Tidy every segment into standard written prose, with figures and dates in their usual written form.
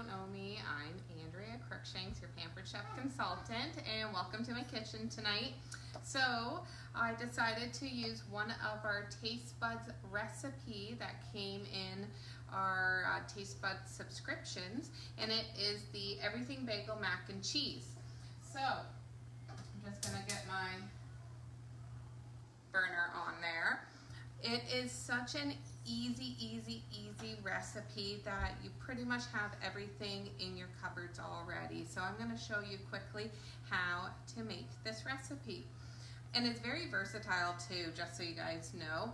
don't know me, I'm Andrea Crookshanks, your Pampered Chef Consultant, and welcome to my kitchen tonight. So I decided to use one of our TasteBuds recipe that came in our TasteBuds subscriptions, and it is the Everything Bagel Mac and Cheese. So I'm just gonna get my burner on there. It is such an easy recipe that you pretty much have everything in your cupboards already. So I'm going to show you quickly how to make this recipe. And it's very versatile too, just so you guys know,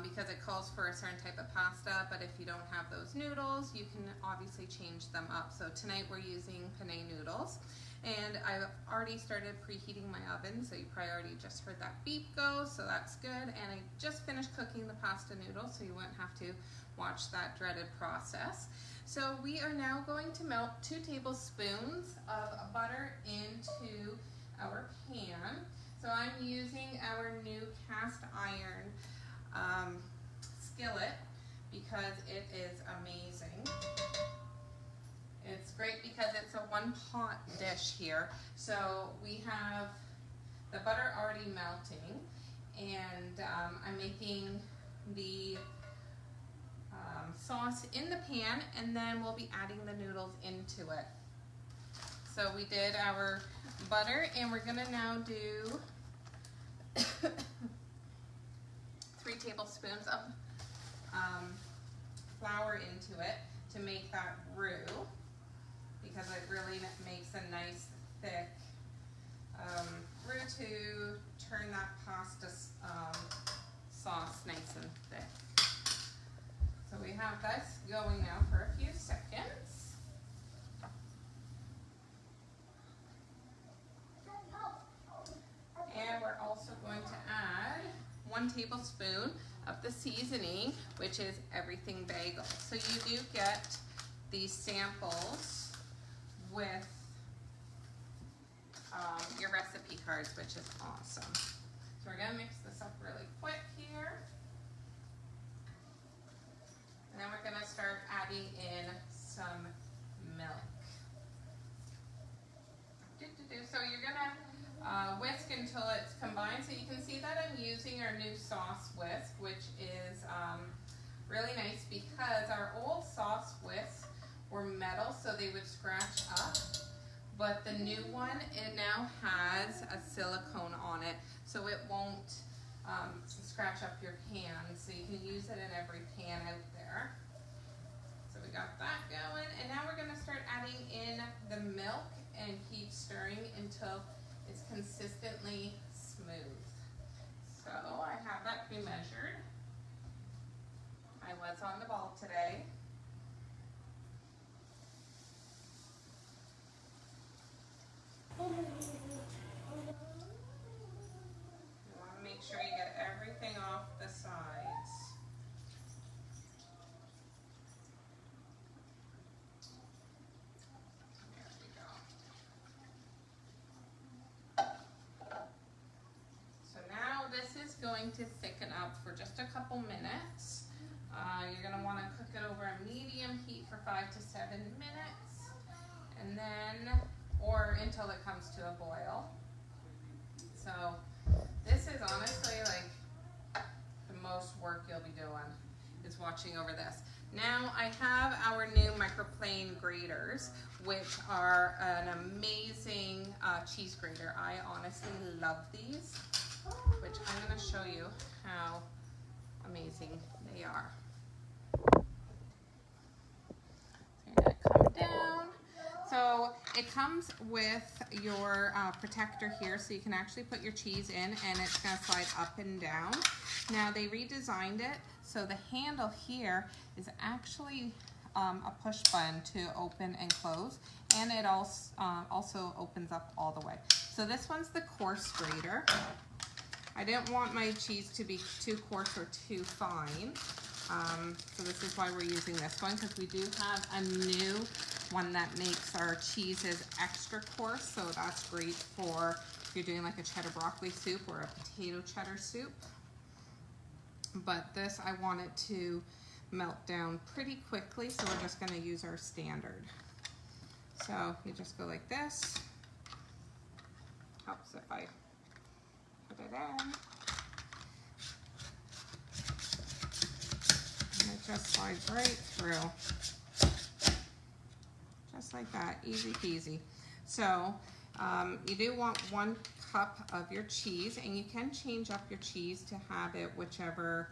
because it calls for a certain type of pasta, but if you don't have those noodles, you can obviously change them up. So tonight we're using penne noodles. And I've already started preheating my oven, so you probably already just heard that beep go, so that's good. And I just finished cooking the pasta noodles, so you won't have to watch that dreaded process. So we are now going to melt 2 tablespoons of butter into our pan. So I'm using our new cast iron skillet because it is amazing. It's great because it's a 1-pot dish here. So we have the butter already melting, and I'm making the sauce in the pan, and then we'll be adding the noodles into it. So we did our butter, and we're gonna now do 3 tablespoons of flour into it to make that roux, because it really makes a nice thick roux to turn that pasta sauce nice and thick. So we have this going now for a few seconds. And we're also going to add 1 tablespoon of the seasoning, which is Everything Bagel. So you do get these samples with your recipe cards, which is awesome. So we're gonna mix this up really quick here. And then we're gonna start adding in some milk. So you're gonna whisk until it's combined. So you can see that I'm using our new sauce whisk, which is really nice because our old sauce whisks were metal, so they would scratch up. But the new one, it now has a silicone on it, so it won't scratch up your pan. So you can use it in every pan out there. So we got that going, and now we're gonna start adding in the milk and keep stirring until it's consistently smooth. So I have that pre-measured. I was on the ball today. You want to make sure you get everything off the sides. There we go. So now this is going to thicken up for just a couple minutes. You're going to want to cook it over a medium heat for 5 to 7 minutes, and then or until it comes to a boil. So this is honestly like the most work you'll be doing is watching over this. Now I have our new microplane graters, which are an amazing cheese grater. I honestly love these, which I'm going to show you how amazing they are. So you're going to come down. So it comes with your protector here, so you can actually put your cheese in, and it's going to slide up and down. Now they redesigned it, so the handle here is actually a push button to open and close, and it also opens up all the way. So this one's the Coarse Grater. I didn't want my cheese to be too coarse or too fine, so this is why we're using this one, because we do have a new one that makes our cheeses extra coarse, so that's great for if you're doing like a cheddar broccoli soup or a potato cheddar soup. But this I want it to melt down pretty quickly, so we're just going to use our standard. So you just go like this. Helps if I put it in. And it just slides right through. Just like that, easy peasy. So you do want 1 cup of your cheese, and you can change up your cheese to have it whichever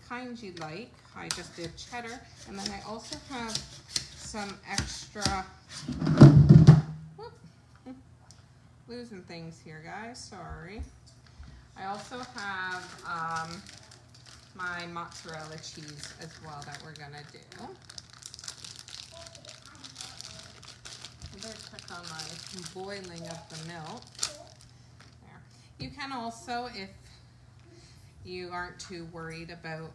kind you like. I just did cheddar, and then I also have some extra, losing things here guys, sorry. I also have my mozzarella cheese as well that we're gonna do. I'm going to click on my boiling of the milk. There. You can also, if you aren't too worried about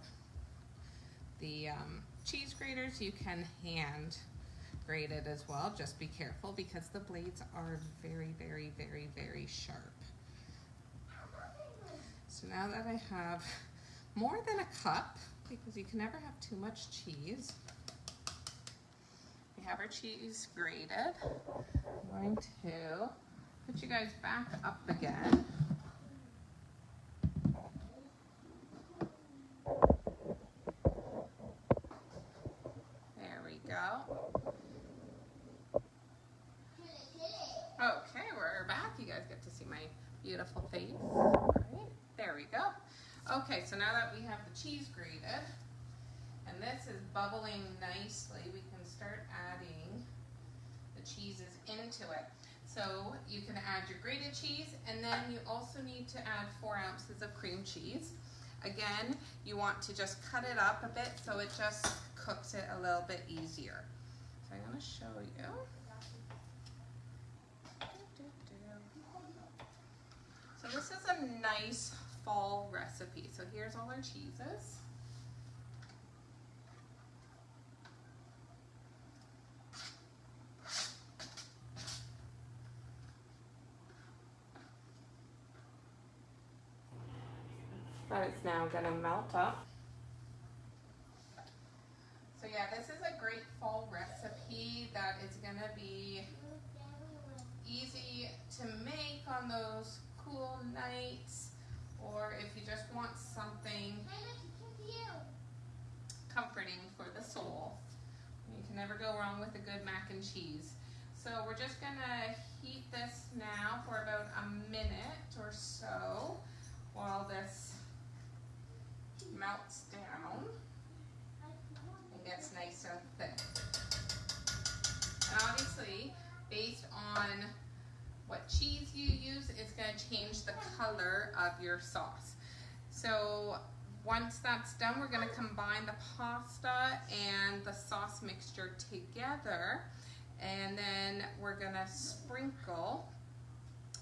the cheese graters, you can hand grate it as well. Just be careful because the blades are very, very, very, very sharp. So now that I have more than a cup, because you can never have too much cheese, we have our cheese grated. I'm going to put you guys back up again. There we go. Okay, we're back. You guys get to see my beautiful face. All right, there we go. Okay, so now that we have the cheese grated, and this is bubbling nicely, we can start adding the cheeses into it. So you can add your grated cheese, and then you also need to add 4 ounces of cream cheese. Again, you want to just cut it up a bit so it just cooks it a little bit easier. So I'm going to show you. So this is a nice fall recipe. So here's all our cheeses. But it's now gonna melt up. So yeah, this is a great fall recipe that is gonna be easy to make on those cool nights, or if you just want something comforting for the soul. You can never go wrong with a good mac and cheese. So we're just gonna heat this now for about a minute or so while this melts down and gets nice and thick. And obviously, based on what cheese you use, it's going to change the color of your sauce. So once that's done, we're going to combine the pasta and the sauce mixture together, and then we're going to sprinkle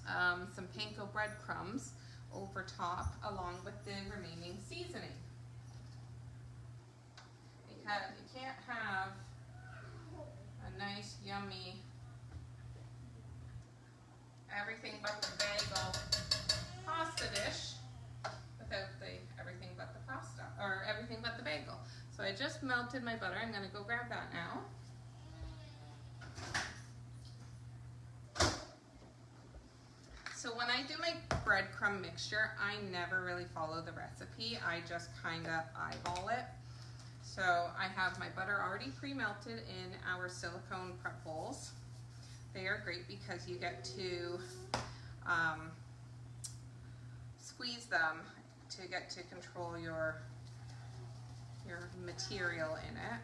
some panko breadcrumbs over top along with the remaining seasoning. Because you can't have a nice yummy everything but the bagel pasta dish without the everything but the pasta, or everything but the bagel. So I just melted my butter. I'm going to go grab that now. So when I do my breadcrumb mixture, I never really follow the recipe. I just kind of eyeball it. So I have my butter already pre-melted in our silicone prep bowls. They are great because you get to squeeze them to get to control your material in it.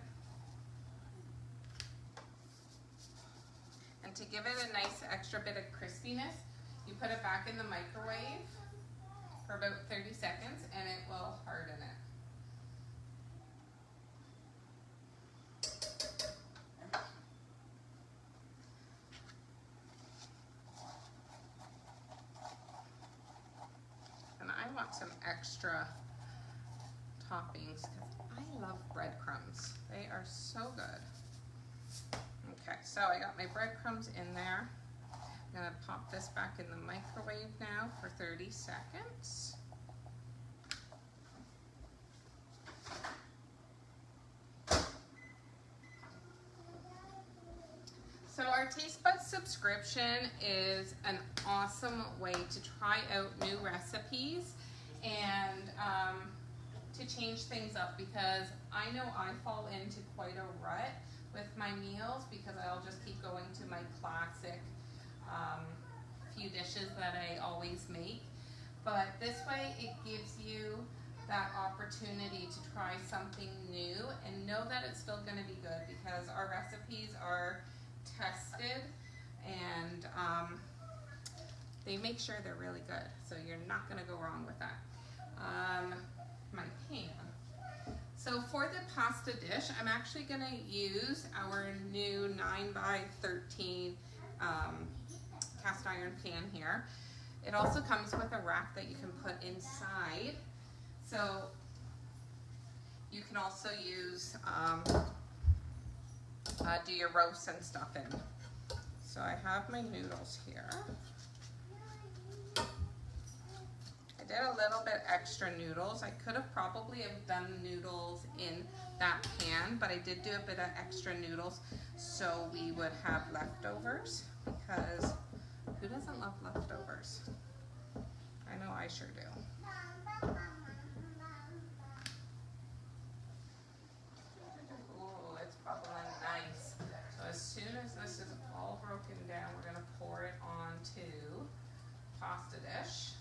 And to give it a nice extra bit of crispiness, you put it back in the microwave for about 30 seconds and it will harden it. And I want some extra toppings because I love breadcrumbs. They are so good. Okay, so I got my breadcrumbs in there. I'm going to pop this back in the microwave now for 30 seconds. So subscription is an awesome way to try out new recipes and to change things up, because I know I fall into quite a rut with my meals because I'll just keep going to my classic few dishes that I always make. But this way it gives you that opportunity to try something new and know that it's still going to be good, because our recipes are tested and they make sure they're really good, so you're not going to go wrong with that. My pan. So for the pasta dish, I'm actually going to use our new 9x13 cast iron pan here. It also comes with a rack that you can put inside. So you can also use, do your roasts and stuff in. So I have my noodles here. I did a little bit extra noodles. I could have probably have done noodles in that pan, but I did do a bit of extra noodles so we would have leftovers, because who doesn't love leftovers? I know I sure do. Ooh, it's bubbling nice. So as soon as this is all broken down, we're going to pour it onto pasta dish.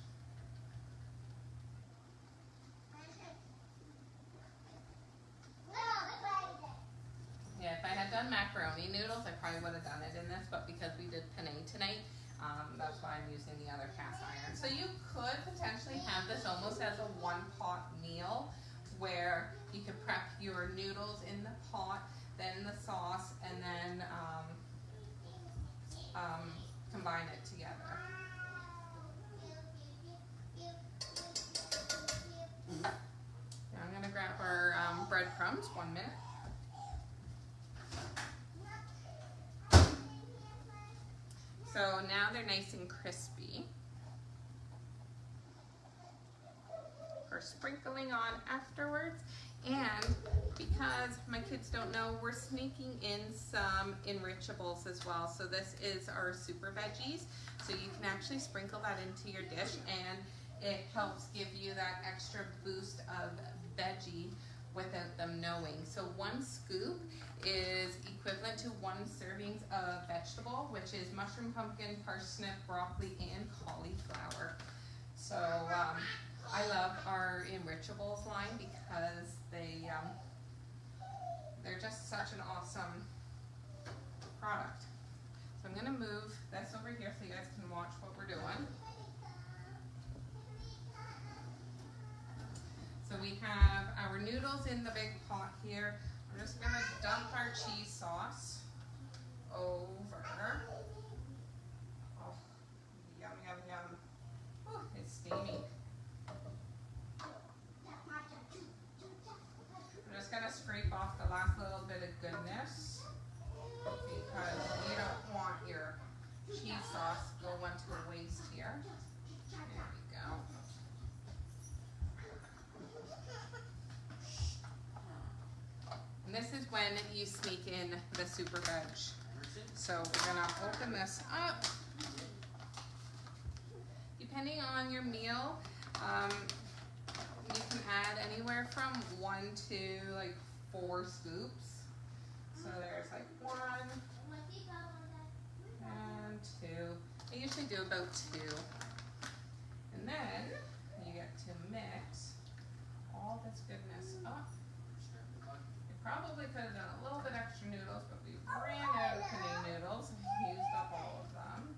Yeah, if I had done macaroni noodles, I probably would have done it in this, but because we did penne tonight, that's why I'm using the other cast iron. So you could potentially have this almost as a one-pot meal, where you could prep your noodles in the pot, then the sauce, and then combine it together. Now I'm going to grab our breadcrumbs, 1 minute. So now they're nice and crispy. We're sprinkling on afterwards, and because my kids don't know, we're sneaking in some enrichables as well. So this is our super veggies. So you can actually sprinkle that into your dish, and it helps give you that extra boost of veggie without them knowing. So 1 scoop is equivalent to 1 serving of vegetable, which is mushroom, pumpkin, parsnip, broccoli, and cauliflower. So I love our enrichables line because they're just such an awesome product. So I'm going to move this over here so you guys can watch what we're doing. So we have our noodles in the big pot here. I'm just going to dump our cheese sauce over. Oh, yum, yum, yum. Oh, it's steamy. I'm just going to scrape off the last little bit of goodness, because you don't want your cheese sauce going to waste here. There we go. And this is when you sneak in the super veg. So we're going to open this up. Depending on your meal, you can add anywhere from 1 to like 4 scoops. So there's like 1 and 2. I usually do about 2. And then you get to mix all this goodness up. Probably could have done a little bit extra noodles, but we ran out of penne noodles and used up all of them.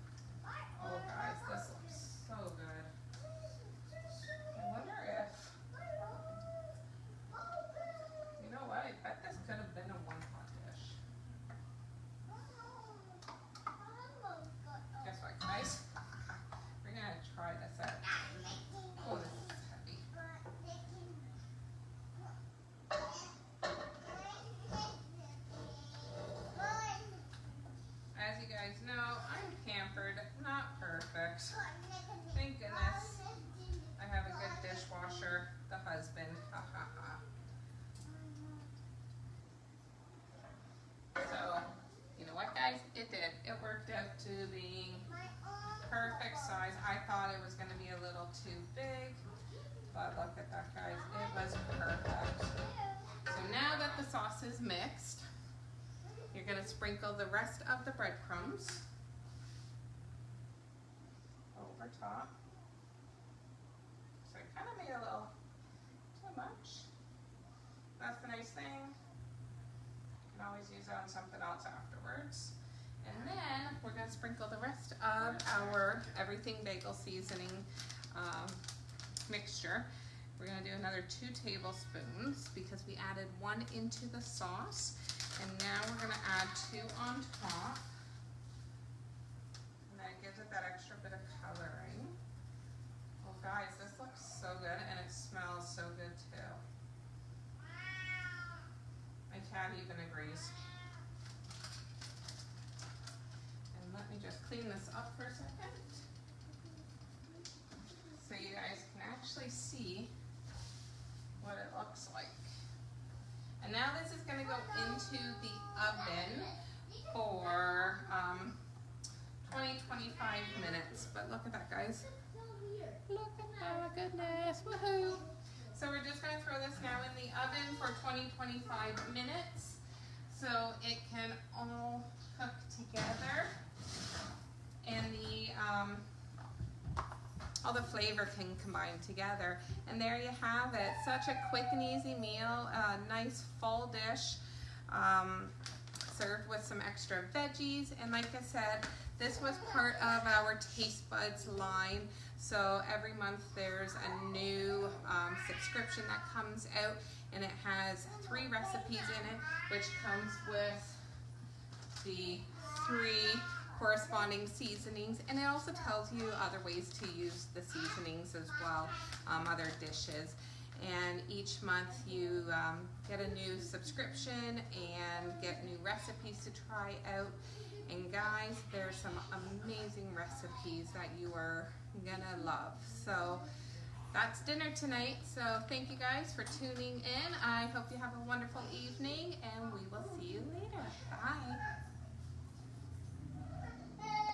Oh guys, this looks so good. I wonder if, you know what, I bet this could have been a 1-pot dish. Guess what, guys? We're gonna try this out. Oh, this is heavy. guys, it did. It worked out to being perfect size. I thought it was going to be a little too big, but look at that, guys. It was perfect. So now that the sauce is mixed, you're going to sprinkle the rest of the breadcrumbs over top. So I kind of made a little too much. That's the nice thing. You can always use it on something else afterwards. And then we're going to sprinkle the rest of our everything bagel seasoning mixture. We're going to do another 2 tablespoons because we added 1 into the sauce. And now we're going to add 2 on top. And that gives it that extra bit of coloring. Well, guys, this looks so good and it smells so good too. My cat even agrees. And let me just clean this up for a second so you guys can actually see what it looks like. And now this is going to go into the oven for 20-25 minutes. But look at that, guys. Look at that, goodness, woohoo. So we're just going to throw this now in the oven for 20-25 minutes so it can all cook together and all the flavor can combine together. And there you have it. Such a quick and easy meal, a nice full dish, served with some extra veggies. And like I said, this was part of our TasteBuds line. So every month there's a new subscription that comes out, and it has 3 recipes in it, which comes with the 3 corresponding seasonings, and it also tells you other ways to use the seasonings as well, other dishes. And each month you get a new subscription and get new recipes to try out. And guys, there's some amazing recipes that you are gonna love. So that's dinner tonight. So thank you guys for tuning in. I hope you have a wonderful evening, and we will see you later. Bye.